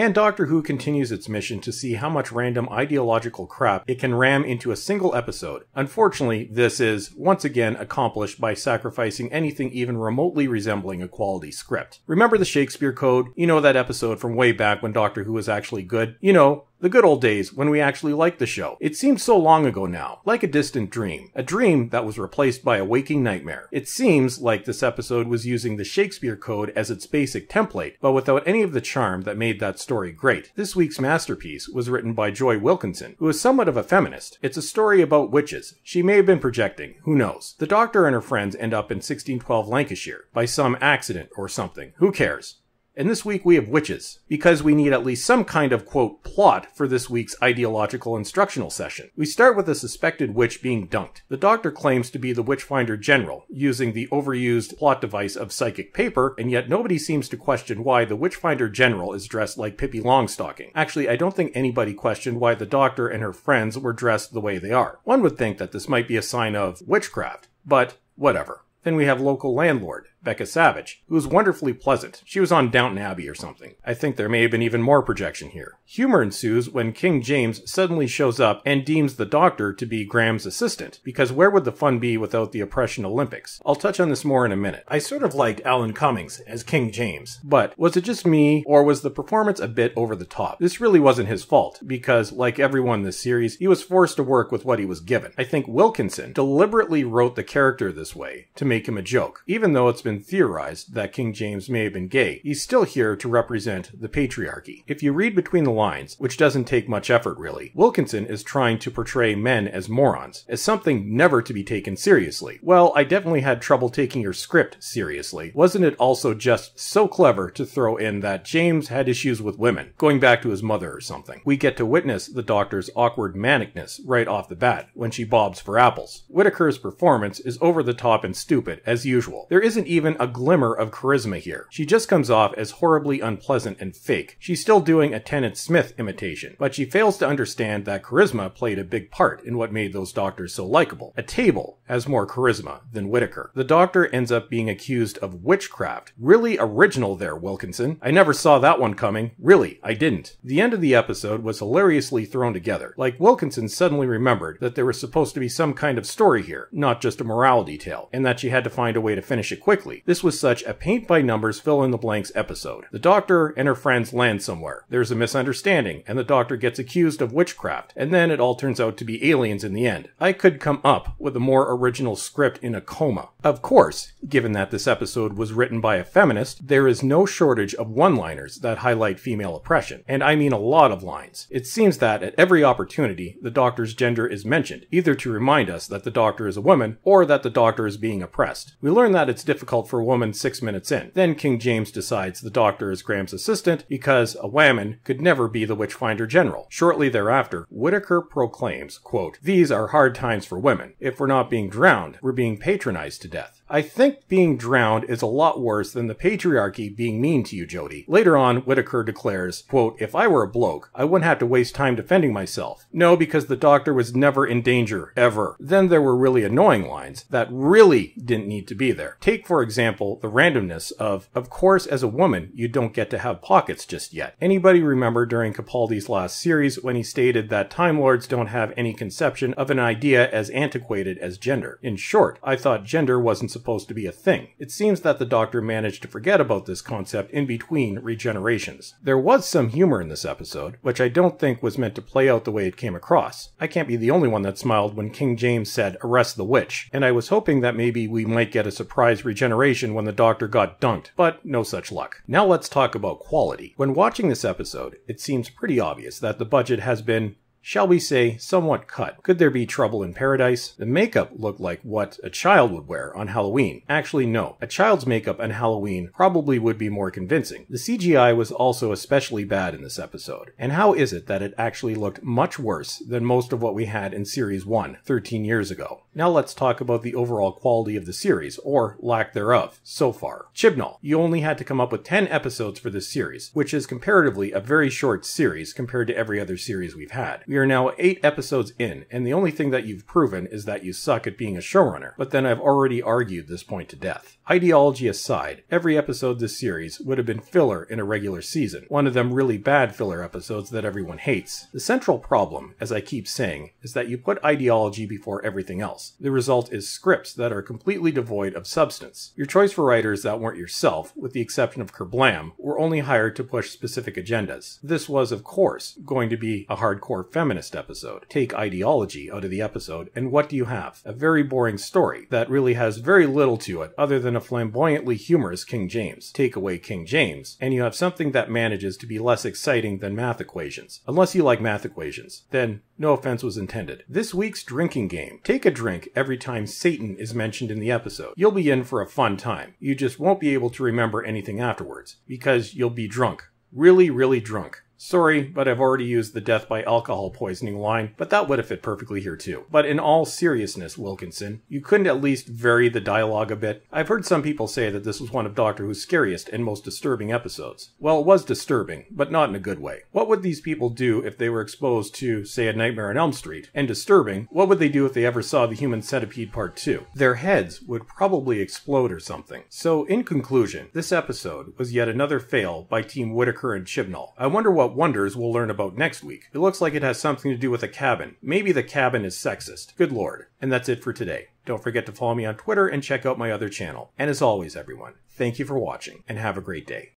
And Doctor Who continues its mission to see how much random ideological crap it can ram into a single episode. Unfortunately, this is, once again, accomplished by sacrificing anything even remotely resembling a quality script. Remember the Shakespeare Code? You know, that episode from way back when Doctor Who was actually good? You know, the good old days when we actually liked the show. It seems so long ago now, like a distant dream. A dream that was replaced by a waking nightmare. It seems like this episode was using the Shakespeare Code as its basic template, but without any of the charm that made that story great. This week's masterpiece was written by Joy Wilkinson, who is somewhat of a feminist. It's a story about witches. She may have been projecting, who knows. The Doctor and her friends end up in 1612 Lancashire, by some accident or something. Who cares? And this week we have witches, because we need at least some kind of, quote, plot for this week's ideological instructional session. We start with a suspected witch being dunked. The Doctor claims to be the Witchfinder General, using the overused plot device of psychic paper, and yet nobody seems to question why the Witchfinder General is dressed like Pippi Longstocking. Actually, I don't think anybody questioned why the Doctor and her friends were dressed the way they are. One would think that this might be a sign of witchcraft, but whatever. Then we have local landlord, Becca Savage, who is wonderfully pleasant. She was on Downton Abbey or something. I think there may have been even more projection here. Humor ensues when King James suddenly shows up and deems the Doctor to be Graham's assistant, because where would the fun be without the Oppression Olympics? I'll touch on this more in a minute. I sort of liked Alan Cummings as King James, but was it just me, or was the performance a bit over the top? This really wasn't his fault, because like everyone in this series, he was forced to work with what he was given. I think Wilkinson deliberately wrote the character this way to make him a joke. Even though it's been theorized that King James may have been gay, he's still here to represent the patriarchy. If you read between the lines, which doesn't take much effort really, Wilkinson is trying to portray men as morons, as something never to be taken seriously. Well, I definitely had trouble taking your script seriously. Wasn't it also just so clever to throw in that James had issues with women, going back to his mother or something? We get to witness the Doctor's awkward manicness right off the bat, when she bobs for apples. Whittaker's performance is over the top and stupid, as usual. There isn't even a glimmer of charisma here. She just comes off as horribly unpleasant and fake. She's still doing a Tennant Smith imitation, but she fails to understand that charisma played a big part in what made those Doctors so likable. A table has more charisma than Whittaker. The Doctor ends up being accused of witchcraft. Really original there, Wilkinson. I never saw that one coming. Really, I didn't. The end of the episode was hilariously thrown together. Like Wilkinson suddenly remembered that there was supposed to be some kind of story here, not just a morality tale, and that she had to find a way to finish it quickly. This was such a paint-by-numbers fill-in-the-blanks episode. The Doctor and her friends land somewhere. There's a misunderstanding, and the Doctor gets accused of witchcraft, and then it all turns out to be aliens in the end. I could come up with a more original script in a coma. Of course, given that this episode was written by a feminist, there is no shortage of one-liners that highlight female oppression, and I mean a lot of lines. It seems that at every opportunity, the Doctor's gender is mentioned, either to remind us that the Doctor is a woman, or that the Doctor is being oppressed. We learn that it's difficult for a woman 6 minutes in. Then King James decides the Doctor is Graham's assistant because a whammon could never be the Witchfinder General. Shortly thereafter, Whittaker proclaims, quote, "These are hard times for women. If we're not being drowned, we're being patronized to death." I think being drowned is a lot worse than the patriarchy being mean to you, Jodie. Later on, Whittaker declares, quote, "If I were a bloke, I wouldn't have to waste time defending myself." No, because the Doctor was never in danger, ever. Then there were really annoying lines that really didn't need to be there. Take, for example, the randomness of course, as a woman, you don't get to have pockets just yet. Anybody remember during Capaldi's last series when he stated that Time Lords don't have any conception of an idea as antiquated as gender? In short, I thought gender wasn't supposed to be a thing. It seems that the Doctor managed to forget about this concept in between regenerations. There was some humor in this episode, which I don't think was meant to play out the way it came across. I can't be the only one that smiled when King James said, "Arrest the witch," and I was hoping that maybe we might get a surprise regeneration when the Doctor got dunked, but no such luck. Now let's talk about quality. When watching this episode, it seems pretty obvious that the budget has been, shall we say, somewhat cut. Could there be trouble in paradise? The makeup looked like what a child would wear on Halloween. Actually, no. A child's makeup on Halloween probably would be more convincing. The CGI was also especially bad in this episode. And how is it that it actually looked much worse than most of what we had in Series 1, 13 years ago? Now let's talk about the overall quality of the series, or lack thereof, so far. Chibnall, you only had to come up with 10 episodes for this series, which is comparatively a very short series compared to every other series we've had. We are now 8 episodes in, and the only thing that you've proven is that you suck at being a showrunner, but then I've already argued this point to death. Ideology aside, every episode this series would have been filler in a regular season, one of them really bad filler episodes that everyone hates. The central problem, as I keep saying, is that you put ideology before everything else. The result is scripts that are completely devoid of substance. Your choice for writers that weren't yourself, with the exception of Kerblam, were only hired to push specific agendas. This was, of course, going to be a hardcore feminist episode. Take ideology out of the episode, and what do you have? A very boring story that really has very little to it other than a flamboyantly humorous King James. Take away King James, and you have something that manages to be less exciting than math equations. Unless you like math equations, then no offense was intended. This week's drinking game. Take a drink every time Satan is mentioned in the episode. You'll be in for a fun time. You just won't be able to remember anything afterwards, because you'll be drunk. Really, really drunk. Sorry, but I've already used the death by alcohol poisoning line, but that would have fit perfectly here too. But in all seriousness, Wilkinson, you couldn't at least vary the dialogue a bit? I've heard some people say that this was one of Doctor Who's scariest and most disturbing episodes. Well, it was disturbing, but not in a good way. What would these people do if they were exposed to, say, A Nightmare on Elm Street? And disturbing, what would they do if they ever saw The Human Centipede Part 2? Their heads would probably explode or something. So, in conclusion, this episode was yet another fail by Team Whittaker and Chibnall. I wonder what wonders we'll learn about next week. It looks like it has something to do with a cabin. Maybe the cabin is sexist. Good lord. And that's it for today. Don't forget to follow me on Twitter and check out my other channel. And as always, everyone, thank you for watching and have a great day.